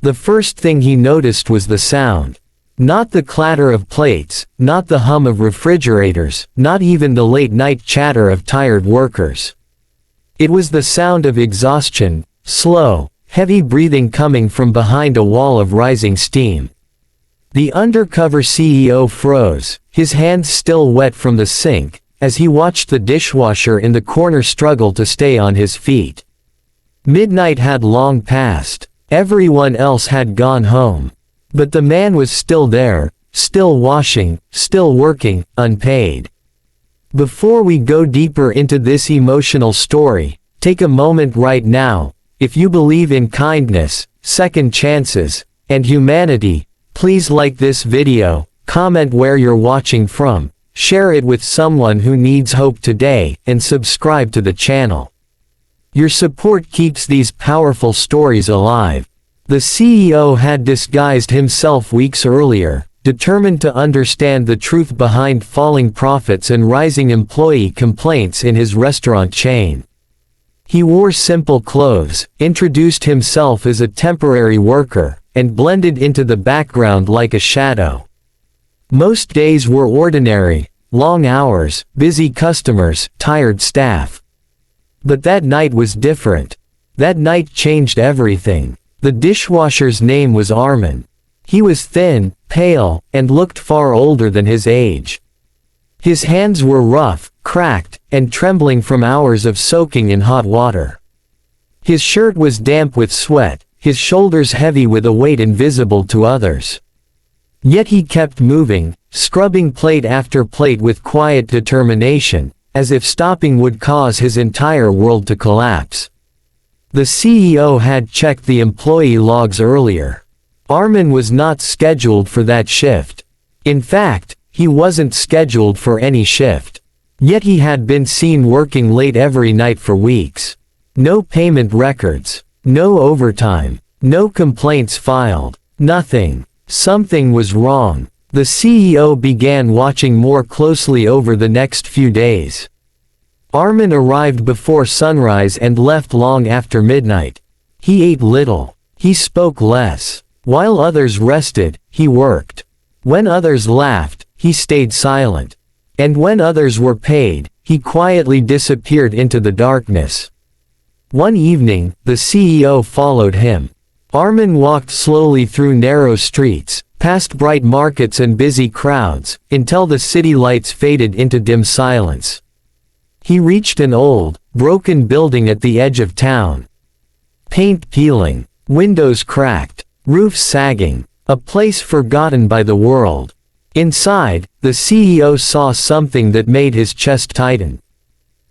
The first thing he noticed was the sound. Not the clatter of plates, not the hum of refrigerators, not even the late-night chatter of tired workers. It was the sound of exhaustion, slow, heavy breathing coming from behind a wall of rising steam. The Undercover CEO froze, his hands still wet from the sink, as he watched the dishwasher in the corner struggle to stay on his feet. Midnight had long passed. Everyone else had gone home. But the man was still there, still washing, still working, unpaid. Before we go deeper into this emotional story, take a moment right now. If you believe in kindness, second chances, and humanity, please like this video, comment where you're watching from, share it with someone who needs hope today, and subscribe to the channel. Your support keeps these powerful stories alive. The CEO had disguised himself weeks earlier, determined to understand the truth behind falling profits and rising employee complaints in his restaurant chain. He wore simple clothes, introduced himself as a temporary worker, and blended into the background like a shadow. Most days were ordinary, long hours, busy customers, tired staff. But that night was different. That night changed everything. The dishwasher's name was Armin. He was thin, pale, and looked far older than his age. His hands were rough, cracked, and trembling from hours of soaking in hot water. His shirt was damp with sweat, his shoulders heavy with a weight invisible to others. Yet he kept moving, scrubbing plate after plate with quiet determination, as if stopping would cause his entire world to collapse. The CEO had checked the employee logs earlier. Armin was not scheduled for that shift. In fact, he wasn't scheduled for any shift. Yet he had been seen working late every night for weeks. No payment records. No overtime. No complaints filed. Nothing. Something was wrong. The CEO began watching more closely over the next few days. Armin arrived before sunrise and left long after midnight. He ate little. He spoke less. While others rested, he worked. When others laughed, he stayed silent. And when others were paid, he quietly disappeared into the darkness. One evening, the CEO followed him. Armin walked slowly through narrow streets, past bright markets and busy crowds, until the city lights faded into dim silence. He reached an old, broken building at the edge of town. Paint peeling, windows cracked, roofs sagging, a place forgotten by the world. Inside, the CEO saw something that made his chest tighten.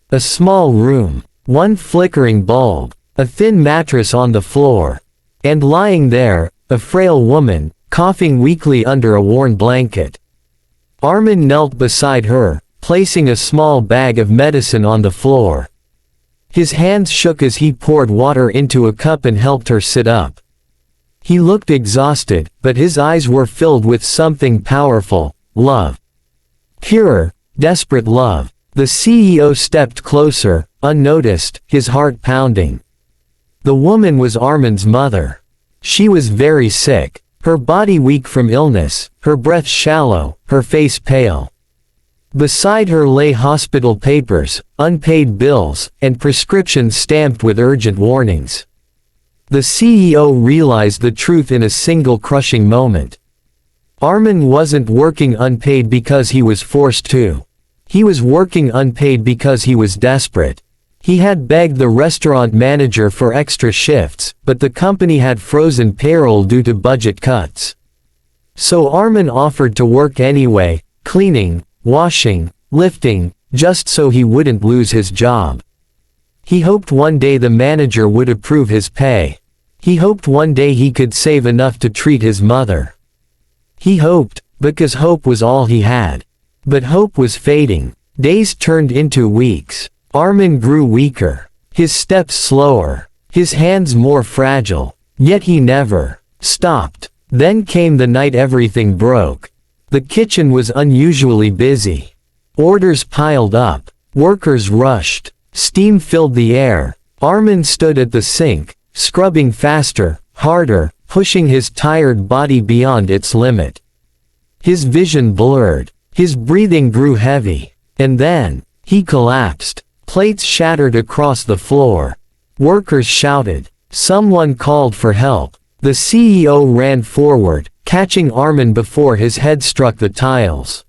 A small room, one flickering bulb, a thin mattress on the floor. And lying there, a frail woman, coughing weakly under a worn blanket. Armin knelt beside her, placing a small bag of medicine on the floor. His hands shook as he poured water into a cup and helped her sit up. He looked exhausted, but his eyes were filled with something powerful: love. Pure, desperate love. The CEO stepped closer, unnoticed, his heart pounding. The woman was Armin's mother. She was very sick, her body weak from illness, her breath shallow, her face pale. Beside her lay hospital papers, unpaid bills, and prescriptions stamped with urgent warnings. The CEO realized the truth in a single crushing moment. Armin wasn't working unpaid because he was forced to. He was working unpaid because he was desperate. He had begged the restaurant manager for extra shifts, but the company had frozen payroll due to budget cuts. So Armin offered to work anyway, cleaning, washing, lifting, just so he wouldn't lose his job. He hoped one day the manager would approve his pay. He hoped one day he could save enough to treat his mother. He hoped, because hope was all he had. But hope was fading. Days turned into weeks. Armin grew weaker. His steps slower. His hands more fragile. Yet he never stopped. Then came the night everything broke. The kitchen was unusually busy. Orders piled up. Workers rushed. Steam filled the air. Armin stood at the sink, scrubbing faster, harder, pushing his tired body beyond its limit. His vision blurred. His breathing grew heavy. And then, he collapsed. Plates shattered across the floor. Workers shouted. Someone called for help. The CEO ran forward, catching Armin before his head struck the tiles.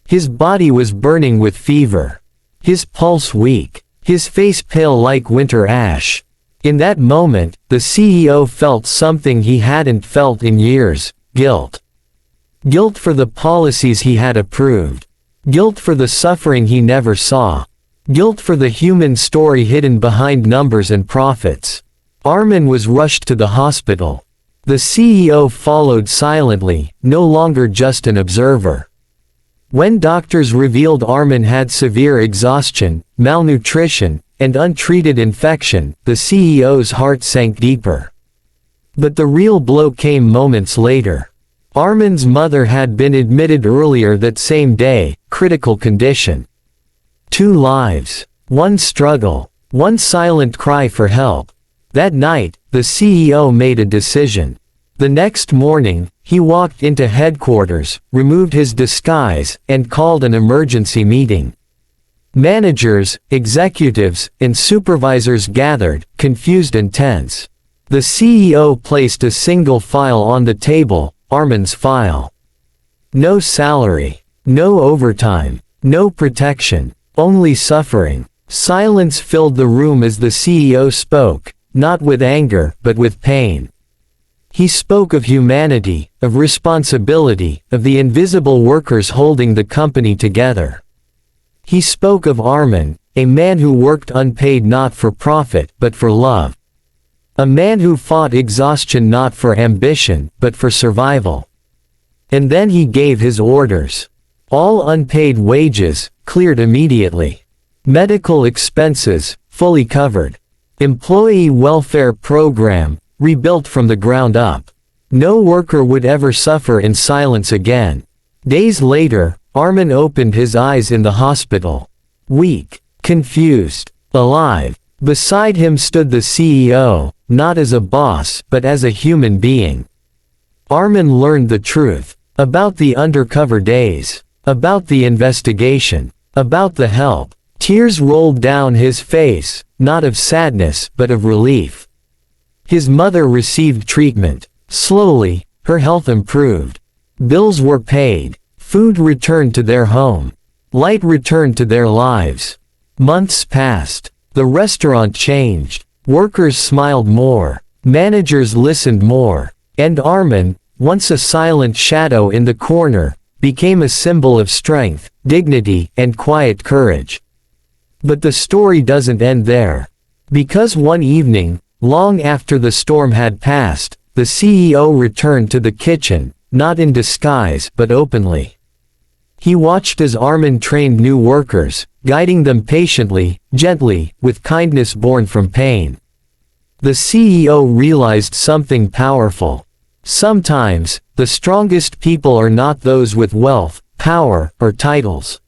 His body was burning with fever. His pulse weak. His face pale like winter ash. In that moment, the CEO felt something he hadn't felt in years: guilt. Guilt for the policies he had approved. Guilt for the suffering he never saw. Guilt for the human story hidden behind numbers and profits. Armin was rushed to the hospital. The CEO followed silently, no longer just an observer. When doctors revealed Armin had severe exhaustion, malnutrition, and untreated infection, the CEO's heart sank deeper. But the real blow came moments later. Armin's mother had been admitted earlier that same day, critical condition. 2 lives. 1 struggle. 1 silent cry for help. That night, the CEO made a decision. The next morning, he walked into headquarters, removed his disguise, and called an emergency meeting. Managers, executives, and supervisors gathered, confused and tense. The CEO placed a single file on the table, Armin's file. No salary, no overtime, no protection, only suffering. Silence filled the room as the CEO spoke, not with anger, but with pain. He spoke of humanity, of responsibility, of the invisible workers holding the company together. He spoke of Armin, a man who worked unpaid not for profit, but for love. A man who fought exhaustion not for ambition, but for survival. And then he gave his orders. All unpaid wages, cleared immediately. Medical expenses, fully covered. Employee welfare program, rebuilt from the ground up. No worker would ever suffer in silence again. Days later, Armin opened his eyes in the hospital. Weak, confused, alive. Beside him stood the CEO, not as a boss, but as a human being. Armin learned the truth. About the undercover days. About the investigation. About the help. Tears rolled down his face, not of sadness, but of relief. His mother received treatment. Slowly, her health improved. Bills were paid. Food returned to their home. Light returned to their lives. Months passed. The restaurant changed. Workers smiled more. Managers listened more. And Armin, once a silent shadow in the corner, became a symbol of strength, dignity, and quiet courage. But the story doesn't end there. Because one evening, long after the storm had passed, the CEO returned to the kitchen, not in disguise, but openly. He watched as Armin trained new workers, guiding them patiently, gently, with kindness born from pain. The CEO realized something powerful. Sometimes, the strongest people are not those with wealth, power, or titles.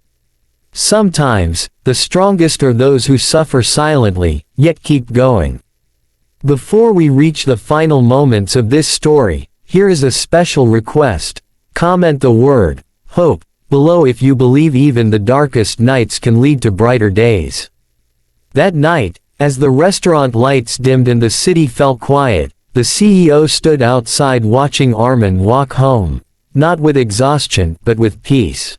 Sometimes, the strongest are those who suffer silently, yet keep going. Before we reach the final moments of this story, here is a special request. Comment the word hope below if you believe even the darkest nights can lead to brighter days. That night, as the restaurant lights dimmed and the city fell quiet, the CEO stood outside watching Armin walk home, not with exhaustion, but with peace.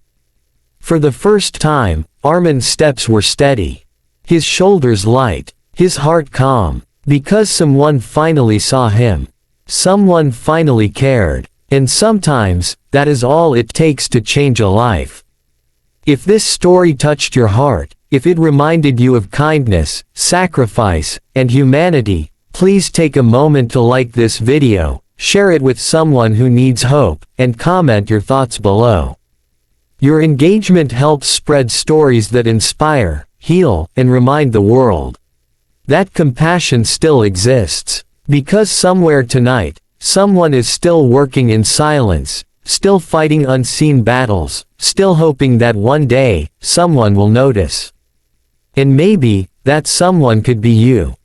For the first time, Armin's steps were steady. His shoulders light, his heart calm, because someone finally saw him. Someone finally cared. And sometimes, that is all it takes to change a life. If this story touched your heart, if it reminded you of kindness, sacrifice, and humanity, please take a moment to like this video, share it with someone who needs hope, and comment your thoughts below. Your engagement helps spread stories that inspire, heal, and remind the world that compassion still exists. Because somewhere tonight, someone is still working in silence, still fighting unseen battles, still hoping that one day, someone will notice. And maybe, that someone could be you.